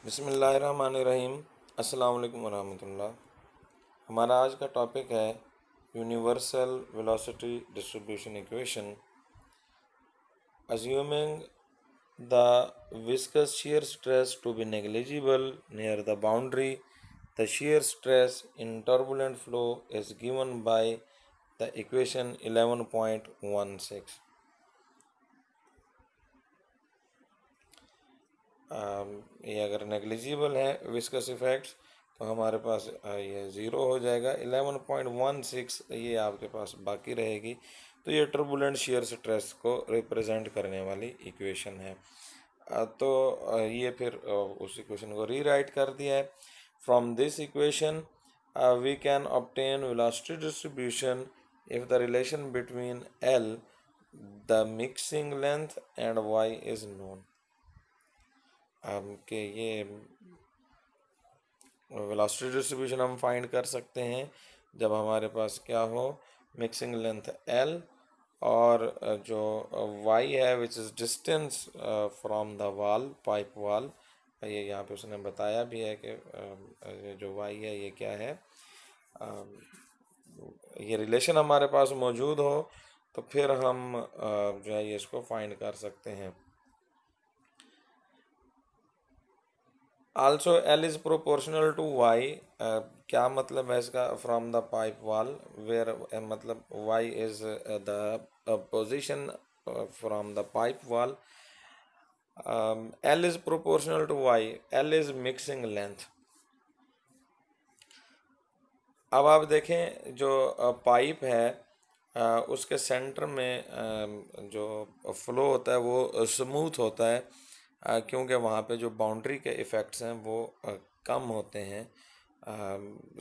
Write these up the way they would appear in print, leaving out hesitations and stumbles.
बिस्मिल्लाहिर्रहमानिर्रहीम। अस्सलाम वालेकुम वरहमतुल्लाह। हमारा आज का टॉपिक है universal velocity distribution equation. Assuming the viscous shear stress to be negligible near the boundary, the shear stress in turbulent flow is given by the equation 11.16। ये अगर नेग्लिजिबल है विस्कस इफेक्ट्स तो हमारे पास ये ज़ीरो हो जाएगा। 11.16 ये आपके पास बाकी रहेगी। तो ये टर्बुलेंट शेयर स्ट्रेस को रिप्रेजेंट करने वाली इक्वेशन है। ये फिर उस इक्वेशन को रीराइट कर दिया है। From this equation we can obtain velocity distribution if the relation between L the mixing length and y is known. कि ये वेलोसिटी डिस्ट्रीब्यूशन हम फाइंड कर सकते हैं जब हमारे पास क्या हो, मिक्सिंग लेंथ एल और जो वाई है which is distance from the वाल, पाइप वाल। ये यहाँ पे उसने बताया भी है कि ये जो वाई है ये क्या है। ये रिलेशन हमारे पास मौजूद हो तो फिर हम जो है ये इसको फाइंड कर सकते हैं। Also L is proportional to Y. क्या मतलब है इसका? From the pipe wall where मतलब Y is the position from the pipe wall. L is proportional to Y, L is mixing length. अब आप देखें जो पाइप है उसके सेंटर में जो फ्लो होता है वो स्मूथ होता है क्योंकि वहाँ पे जो बाउंड्री के इफ़ेक्ट्स हैं वो कम होते हैं।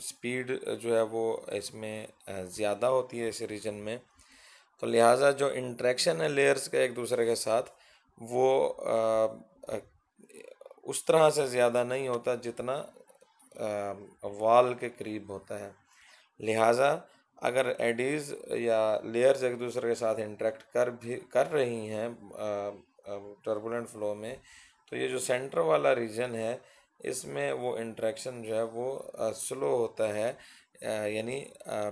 स्पीड जो है वो इसमें ज़्यादा होती है इस रीजन में। तो लिहाजा जो इंटरेक्शन है लेयर्स के एक दूसरे के साथ वो उस तरह से ज़्यादा नहीं होता जितना वाल के करीब होता है। लिहाजा अगर एडीज़ या लेयर्स एक दूसरे के साथ इंटरेक्ट कर रही हैं टर्बुलेंट फ्लो में, तो ये जो सेंटर वाला रीजन है इसमें वो इंटरेक्शन जो है वो स्लो होता है, यानी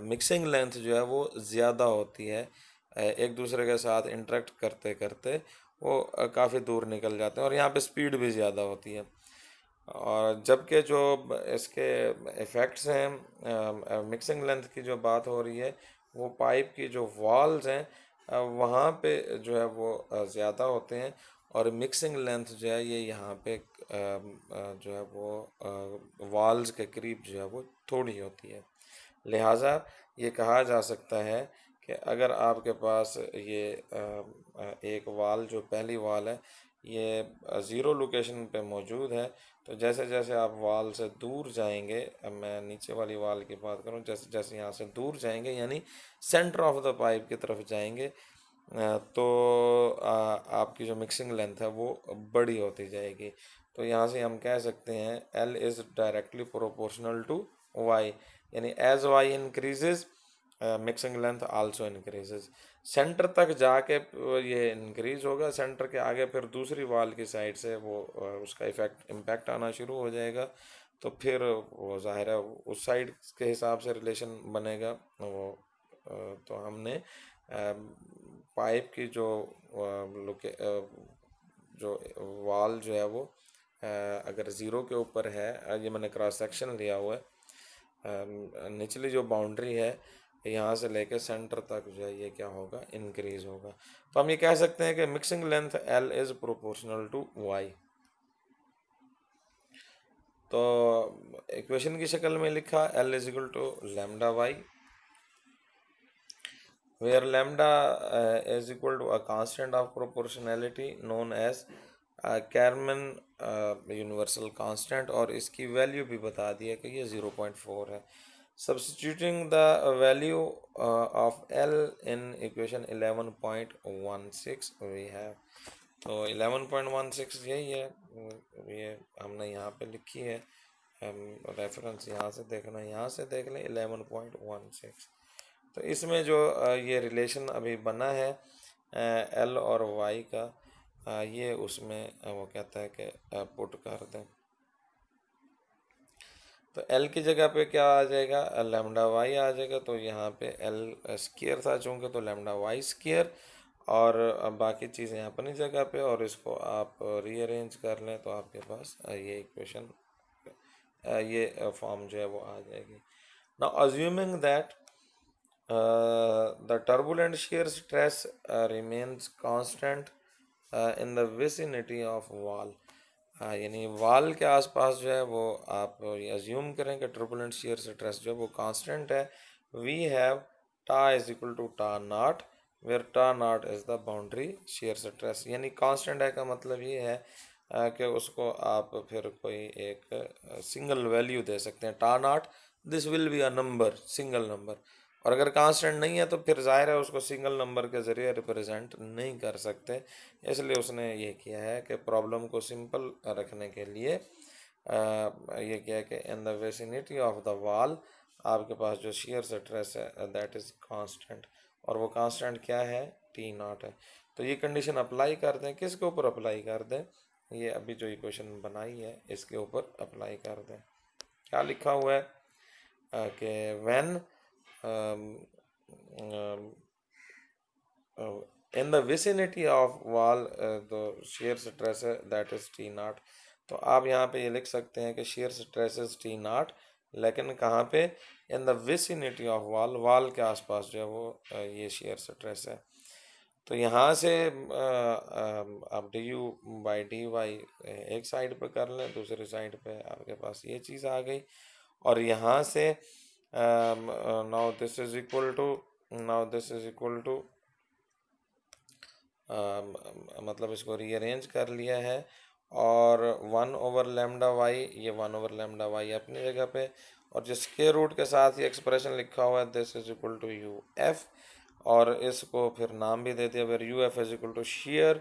मिक्सिंग लेंथ जो है वो ज़्यादा होती है। एक दूसरे के साथ इंटरेक्ट करते करते वो काफ़ी दूर निकल जाते हैं और यहाँ पे स्पीड भी ज़्यादा होती है। और जबकि जो इसके इफ़ेक्ट्स हैं मिक्सिंग लेंथ की जो बात हो रही है वो पाइप की जो वॉल्स हैं वहाँ पे जो है वो ज़्यादा होते हैं और मिक्सिंग लेंथ जो है ये यहाँ पे जो है वो वॉल्स के करीब जो है वो थोड़ी होती है। लिहाजा ये कहा जा सकता है कि अगर आपके पास ये एक वाल जो पहली वाल है ये ज़ीरो लोकेशन पे मौजूद है, तो जैसे जैसे आप वाल से दूर जाएंगे, अब मैं नीचे वाली वाल की बात करूं, जैसे जैसे यहाँ से दूर जाएंगे यानी सेंटर ऑफ द पाइप की तरफ जाएंगे तो आपकी जो मिक्सिंग लेंथ है वो बड़ी होती जाएगी। तो यहाँ से हम कह सकते हैं L is directly proportional to Y, यानी as Y increases mixing length also increases. Centre तक जाके ये इंक्रीज होगा, सेंटर के आगे फिर दूसरी वाल की साइड से वो उसका इम्पैक्ट आना शुरू हो जाएगा। तो फिर वो जाहिर है उस साइड के हिसाब से रिलेशन बनेगा वो। तो हमने पाइप की जो जो वाल जो है वो अगर ज़ीरो के ऊपर है, ये मैंने क्रॉस सेक्शन लिया हुआ है, निचली जो बाउंड्री है यहाँ से लेकर सेंटर तक जो है ये क्या होगा, इंक्रीज होगा। तो हम ये कह सकते हैं कि mixing length L is proportional to y. तो इक्वेशन की शक्ल में लिखा L is equal to lambda y, where lambda is equal to a constant of proportionality known as Karman universal constant, और इसकी वैल्यू भी बता दिया कि ये 0.4 है। Substituting the value of L in equation 11.16 we have. तो 11.16 यही है, ये हमने यहाँ पे लिखी है। रेफरेंस यहाँ से देखना, यहाँ से देख लें 11.16। तो इसमें जो ये रिलेशन अभी बना है एल और वाई का, ये उसमें वो कहता है कि पुट कर दें। तो एल की जगह पे क्या आ जाएगा, लैम्डा वाई आ जाएगा। तो यहाँ पे एल स्क्वायर था चूँकि, तो लैम्डा वाई स्क्वायर, और अब बाकी चीज़ें अपनी जगह पे, और इसको आप रीअरेंज कर लें तो आपके पास ये इक्वेशन, ये फॉर्म जो है वो आ जाएगी। Now assuming that the turbulent shear stress remains constant in the vicinity of wall। यानी वॉल के आसपास जो है वो आप ये अज्यूम करें कि टर्बुलेंट shear स्ट्रेस जो है वो कांस्टेंट है। वी हैव टा इज इक्वल टू टा नॉट, वेयर टा not is the boundary shear stress. यानी कांस्टेंट है का मतलब ये है कि उसको आप फिर कोई एक सिंगल वैल्यू दे सकते हैं, टा not, this will be a number, single number. और अगर कांस्टेंट नहीं है तो फिर जाहिर है उसको सिंगल नंबर के ज़रिए रिप्रेजेंट नहीं कर सकते। इसलिए उसने ये किया है कि प्रॉब्लम को सिंपल रखने के लिए ये किया है कि in the vicinity of the wall आपके पास जो shear स्ट्रेस है दैट इज़ कांस्टेंट, और वो कांस्टेंट क्या है, टी नॉट है। तो ये कंडीशन अप्लाई कर दें, किसके ऊपर अप्लाई कर दें, ये अभी जो इक्वेशन बनाई है इसके ऊपर अप्लाई कर दें। क्या लिखा हुआ है कि when in the vicinity of wall the shear stress है that is T naught। तो आप यहाँ पे ये लिख सकते हैं कि shear stress is T naught, लेकिन कहाँ पे, in the vicinity of wall, wall के आसपास जो है वो ये shear stress है। तो यहाँ से आप d u by d y एक साइड पे कर लें, दूसरी साइड पे आपके पास ये चीज़ आ गई, और यहाँ से now this is equal to, now this is equal to मतलब इसको रीअरेंज कर लिया है, और 1/λy, ये 1/λy अपनी जगह पे, और जो स्क्वायर रूट के साथ ये एक्सप्रेशन लिखा हुआ है this is equal to u f, और इसको फिर नाम भी दे दिया where u f is equal to shear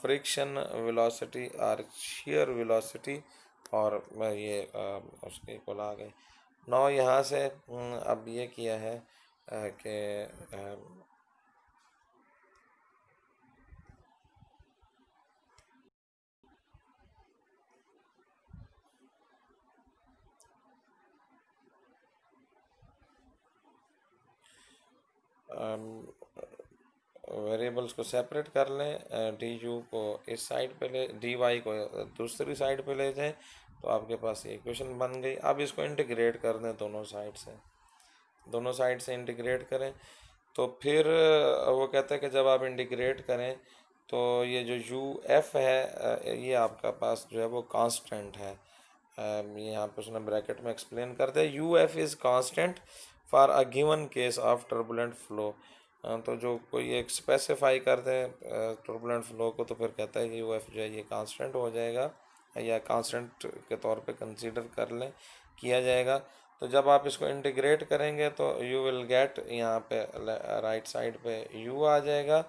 friction velocity और shear वेलोसिटी, और ये उसके इक्वल आ गए। नौ यहाँ से अब ये किया है कि वेरिएबल्स को सेपरेट कर लें, डी यू को इस साइड पे ले, डी वाई को दूसरी साइड पे ले जाएं, तो आपके पास ये इक्वेशन बन गई। अब इसको इंटीग्रेट कर दें दोनों साइड से, दोनों साइड से इंटीग्रेट करें, तो फिर वो कहता है कि जब आप इंटीग्रेट करें तो ये जो यू एफ है ये आपका पास जो है वो कांस्टेंट है। यहाँ पे उसने ब्रैकेट में एक्सप्लेन कर दिया, U F is constant for a given case of turbulent flow. तो जो कोई एक स्पेसिफाई कर दे टर्बुलेंट फ्लो को, तो फिर कहता है कि यू एफ जो है ये कांस्टेंट हो जाएगा, या कांस्टेंट के तौर पे कंसीडर कर लें, किया जाएगा। तो जब आप इसको इंटीग्रेट करेंगे तो यू विल गेट, यहाँ पे राइट साइड पे यू आ जाएगा,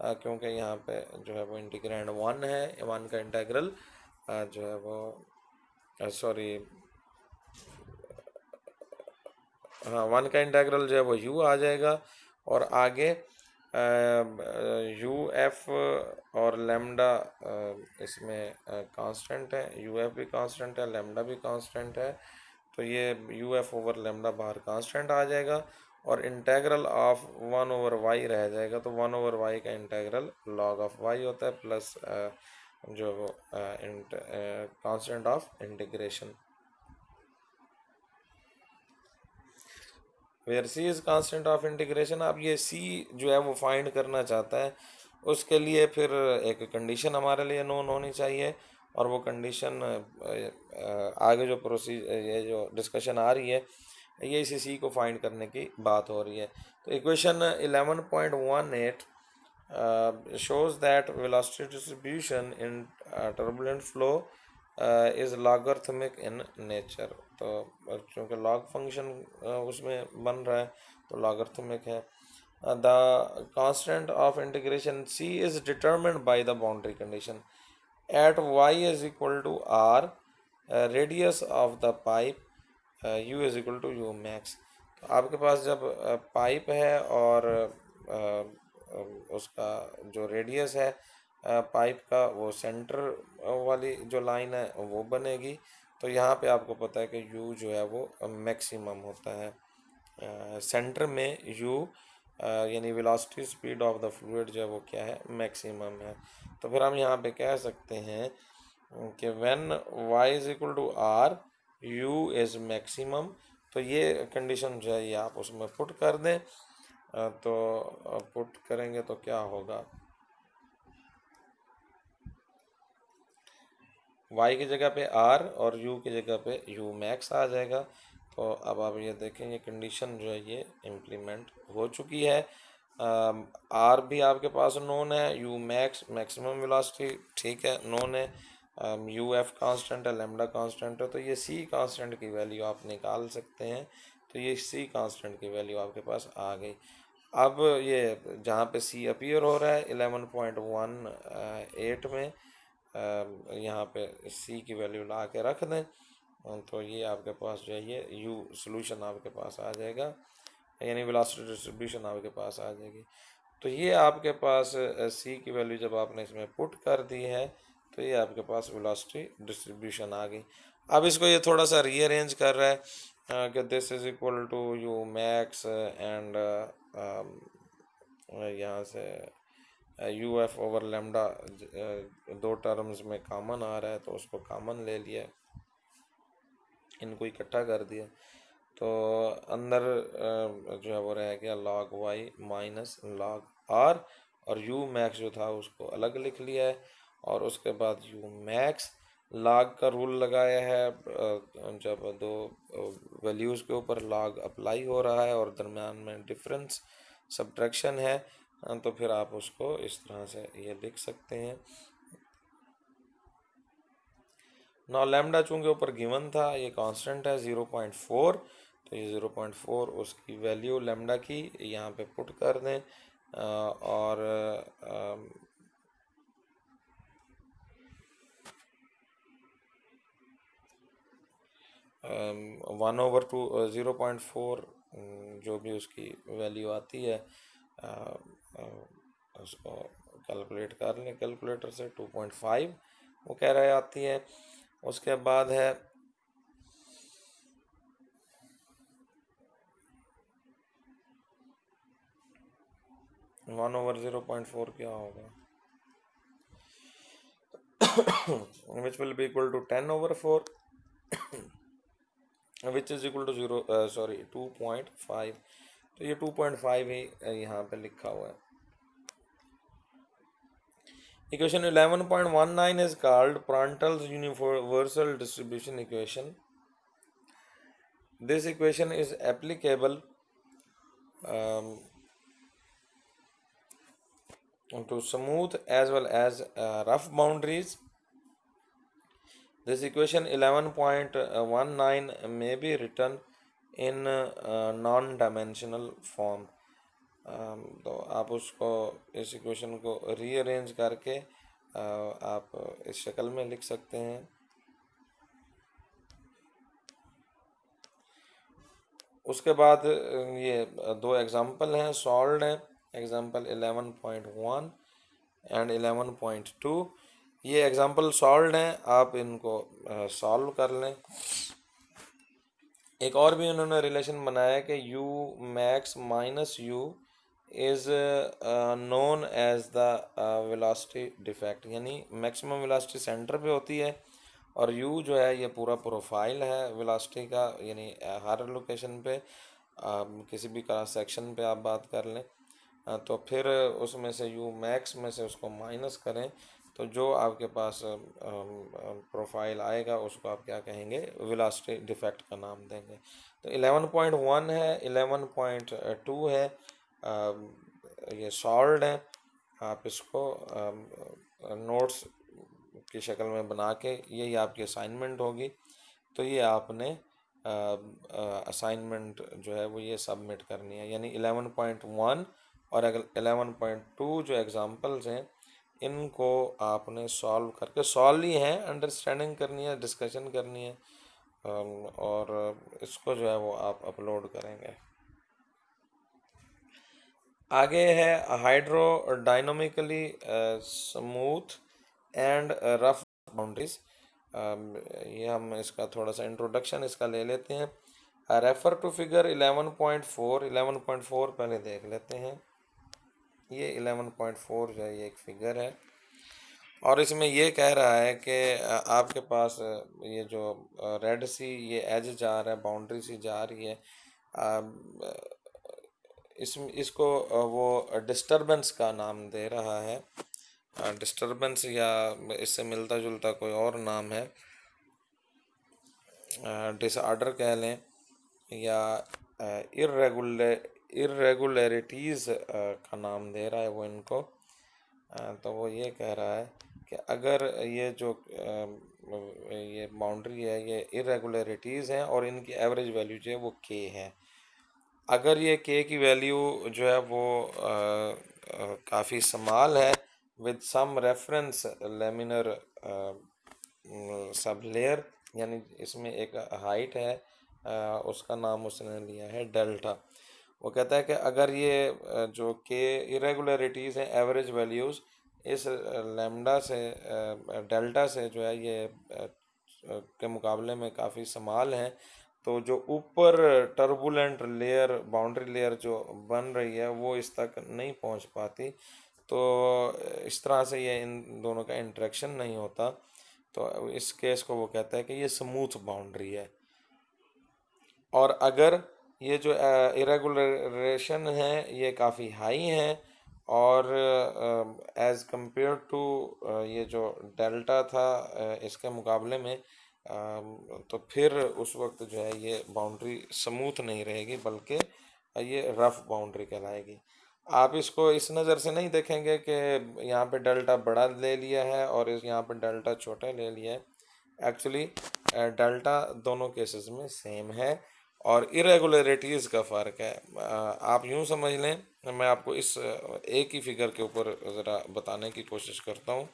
क्योंकि यहाँ पे जो है वो इंटीग्रैंड 1 है, 1 का इंटेग्रल जो है वो सॉरी, हाँ 1 का इंटेग्रल जो है वो यू आ जाएगा, और आगे यू एफ और लेमडा इसमें कांस्टेंट है, यू एफ भी कांस्टेंट है, लेमडा भी कांस्टेंट है, तो ये यू एफ ओवर लेमडा बाहर कांस्टेंट आ जाएगा, और इंटेग्रल ऑफ 1/y रह जाएगा। तो 1/y का इंटेग्रल log ऑफ y होता है, प्लस जो constant of integration, where C is constant of integration. अब ये सी जो है वो फाइंड करना चाहता है, उसके लिए फिर एक कंडीशन हमारे लिए नोन होनी चाहिए, और वो कंडीशन आगे जो ये जो डिस्कशन आ रही है ये इसी सी को फाइंड करने की बात हो रही है। तो equation 11.18 shows that velocity distribution in turbulent flow is logarithmic in nature। तो चूँकि log फंक्शन उसमें बन रहा है तो logarithmic है। The constant of integration c is determined by the boundary condition at y is equal to r, radius of the pipe u is equal to u max। तो आपके पास जब पाइप है और उसका जो रेडियस है पाइप का वो सेंटर वाली जो लाइन है वो बनेगी, तो यहाँ पे आपको पता है कि u जो है वो मैक्सिमम होता है। सेंटर में u यानी velocity speed of the fluid जो है वो क्या है, मैक्सिमम है। तो फिर हम यहाँ पे कह सकते हैं कि when y is equal to r u is maximum. तो ये कंडीशन जो है ये आप उसमें पुट कर दें। तो पुट करेंगे तो क्या होगा, y की जगह पे r और u की जगह पे u मैक्स आ जाएगा। तो अब आप ये देखें ये कंडीशन जो है ये इम्प्लीमेंट हो चुकी है। r भी आपके पास नोन है, u मैक्स मैक्सिमम वेलोसिटी ठीक है नोन है, u f कांस्टेंट है, लैम्डा कांस्टेंट है। तो ये c कांस्टेंट की वैल्यू आप निकाल सकते हैं। तो ये c कांस्टेंट की वैल्यू आपके पास आ गई। अब ये जहाँ पे c अपीयर हो रहा है 11.18 में, यहाँ पे c की वैल्यू ला के रख दें। तो ये आपके पास जो है ये u सोल्यूशन आपके पास आ जाएगा, यानी वेलोसिटी डिस्ट्रीब्यूशन आपके पास आ जाएगी। तो ये आपके पास c की वैल्यू जब आपने इसमें पुट कर दी है तो ये आपके पास वेलोसिटी डिस्ट्रीब्यूशन आ गई। अब इसको ये थोड़ा सा रीअरेंज कर रहा है कि this is equal to u max and यहाँ से यू एफ ओवर लेमडा दो टर्म्स में कॉमन आ रहा है तो उसको कॉमन ले लिया, इनको इकट्ठा कर दिया। तो अंदर जो है वो रह गया log y minus log r, और u मैक्स जो था उसको अलग लिख लिया है। और उसके बाद u मैक्स log का रूल लगाया है, जब दो वैल्यूज़ के ऊपर log अप्लाई हो रहा है और दरम्यान में डिफरेंस सब्ट्रैक्शन है, तो फिर आप उसको इस तरह से ये लिख सकते हैं। नौ लैम्डा चूँकि ऊपर गिवन था ये कांस्टेंट है 0.4, तो ये 0.4 उसकी वैल्यू लैम्डा की यहाँ पे पुट कर दें। और 1/2 0.4 जो भी उसकी वैल्यू आती है उसको कैलकुलेट कर लें कैलकुलेटर से। 2.5 वो कह रहे आती है। उसके बाद है 1/0.4 क्या होगा, which will be equal to 10/4 which is equal to 2.5। तो ये 2.5 ही यहाँ पे लिखा हुआ है। Equation 11.19 is called Prandtl's universal distribution equation. This equation is applicable to smooth as well as rough boundaries. This equation 11.19 may be written in non-dimensional form. तो आप उसको इस इक्वेशन को रीअरेंज करके आप इस शक्ल में लिख सकते हैं। उसके बाद ये दो एग्जांपल हैं सॉल्व्ड हैं, एग्जांपल 11.1 एंड 11.2। ये एग्जांपल सॉल्व्ड हैं, आप इनको सॉल्व कर लें। एक और भी उन्होंने रिलेशन बनाया कि u max minus u is known as the velocity defect, यानी मैक्सिमम वेलोसिटी सेंटर पे होती है और u जो है ये पूरा प्रोफाइल है वेलोसिटी का, यानी हर लोकेशन पे किसी भी क्रॉस सेक्शन पे आप बात कर लें। तो फिर उसमें से u मैक्स में से उसको माइनस करें तो जो आपके पास प्रोफाइल आएगा उसको आप क्या कहेंगे, वेलोसिटी डिफेक्ट का नाम देंगे। तो 11.1 है, 11.2 है, ये सॉल्व्ड है। आप इसको नोट्स की शक्ल में बना के यही आपकी असाइनमेंट होगी। तो ये आपने असाइनमेंट जो है वो ये सबमिट करनी है, यानी 11.1 और 11.2 जो एग्ज़ाम्पल्स हैं इनको आपने सॉल्व करके सॉल्व ही हैं, अंडरस्टैंडिंग करनी है, डिस्कशन करनी है, और इसको जो है वो आप अपलोड करेंगे। आगे है हाइड्रोडायनामिकली स्मूथ एंड रफ बाउंड्रीज। ये हम इसका थोड़ा सा इंट्रोडक्शन इसका ले लेते हैं। Refer to figure 11.4। 11.4 पहले देख लेते हैं। ये 11.4 जो है ये एक फिगर है और इसमें ये कह रहा है कि आपके पास ये जो रेड सी ये एज जा रहा है, बाउंड्री सी जा रही है, इसको वो डिस्टरबेंस का नाम दे रहा है। डिस्टरबेंस या इससे मिलता जुलता कोई और नाम है, डिसऑर्डर कह लें, या इरेगुलरिटीज़ का नाम दे रहा है वो इनको। तो वो ये कह रहा है कि अगर ये जो ये बाउंड्री है ये इरेगुलरिटीज़ हैं और इनकी एवरेज वैल्यू जो है वो के है। अगर ये के की वैल्यू जो है वो काफ़ी स्मॉल है with some reference laminar sublayer, यानी इसमें एक हाइट है, उसका नाम उसने लिया है डेल्टा। वो कहता है कि अगर ये जो के इरेगुलरिटीज़ हैं एवरेज वैल्यूज़ इस लैम्डा से डेल्टा से जो है ये के मुकाबले में काफ़ी स्मॉल हैं, तो जो ऊपर टर्बुलेंट लेयर बाउंड्री लेयर जो बन रही है वो इस तक नहीं पहुंच पाती। तो इस तरह से ये इन दोनों का इंटरेक्शन नहीं होता। तो इस केस को वो कहता है कि ये स्मूथ बाउंड्री है। और अगर ये जो इरेगुलरेशन है ये काफ़ी हाई हैं और एज़ कंपेयर टू ये जो डेल्टा था इसके मुकाबले में, तो फिर उस वक्त जो है ये बाउंड्री स्मूथ नहीं रहेगी बल्कि ये रफ बाउंड्री कहलाएगी। आप इसको इस नज़र से नहीं देखेंगे कि यहाँ पे डेल्टा बड़ा ले लिया है और इस यहाँ पे डेल्टा छोटा ले लिया है। एक्चुअली डेल्टा दोनों केसेस में सेम है और इरेगुलरिटीज़ का फ़र्क है। आप यूँ समझ लें, मैं आपको इस एक ही फिगर के ऊपर ज़रा बताने की कोशिश करता हूँ।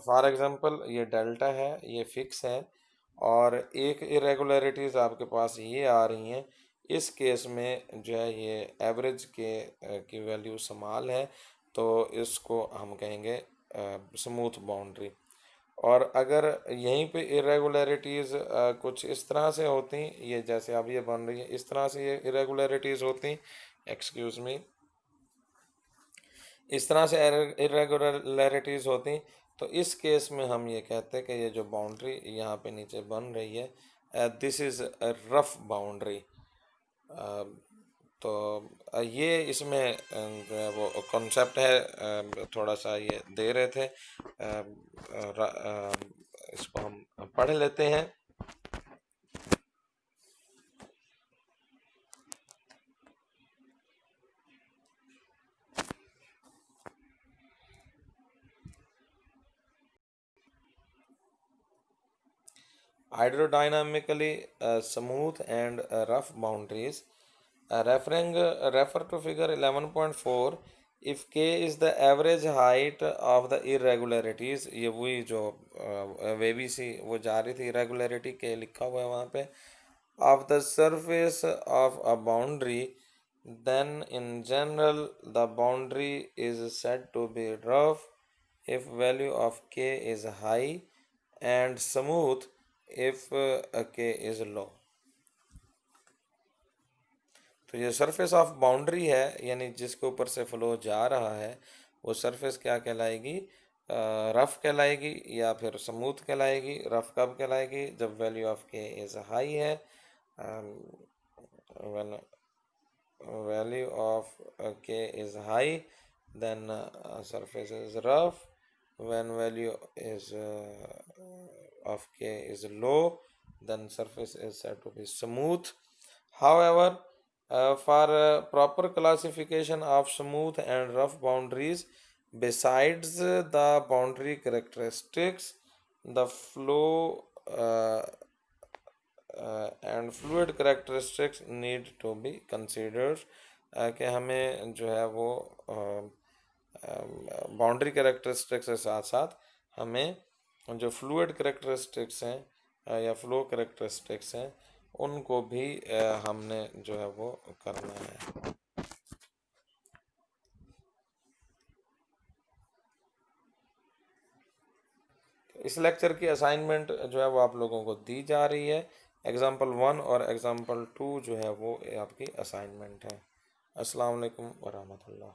फॉर एग्ज़ाम्पल ये डेल्टा है, ये फिक्स है और एक इरेगुलरिटीज़ आपके पास ये आ रही हैं। इस केस में जो है ये एवरेज के की वैल्यू स्मॉल है, तो इसको हम कहेंगे स्मूथ बाउंड्री। और अगर यहीं पे इरेगुलरिटीज़ कुछ इस तरह से होती, ये जैसे अब ये बन रही है इस तरह से ये इरेगुलरिटीज़ होती, एक्सक्यूज़ मी, इस तरह से इरेगुलरिटीज़ होती, तो इस केस में हम ये कहते हैं कि ये जो बाउंड्री यहाँ पे नीचे बन रही है दिस इज़ रफ बाउंड्री। तो ये इसमें जो है वो कॉन्सेप्ट है, थोड़ा सा ये दे रहे थे, इसको हम पढ़ लेते हैं। Hydrodynamically smooth and rough boundaries. Refer to figure 11.4. If K is the average height of the irregularities, ये वही जो वेवी सी वो जा रही थी irregularity के लिखा हुआ है वहाँ पे, of the surface of a boundary, then in general the boundary is said to be rough if value of K is high and smooth if K is low। तो ये सरफेस ऑफ बाउंड्री है, यानी जिसके ऊपर से flow जा रहा है वो सरफेस क्या कहलाएगी, रफ कहलाएगी या फिर स्मूथ कहलाएगी। रफ कब कहलाएगी, जब वैल्यू ऑफ के इज़ हाई है, व्हेन वैल्यू ऑफ के is high then surface is rough, when value is of k is low then surface is said to be smooth। However, for proper classification of smooth and rough boundaries, besides the boundary characteristics, the flow and fluid characteristics need to be considered। कि हमें जो है वो boundary characteristics के साथ साथ हमें जो फ्लूइड कैरेक्टरिस्टिक्स हैं या फ्लो कैरेक्टरिस्टिक्स हैं उनको भी हमने जो है वो करना है। इस लेक्चर की असाइनमेंट जो है वो आप लोगों को दी जा रही है। एग्ज़ाम्पल 1 और एग्ज़ाम्पल 2 जो है वो आपकी असाइनमेंट है। अस्सलाम वालेकुम वरहमतुल्लाह।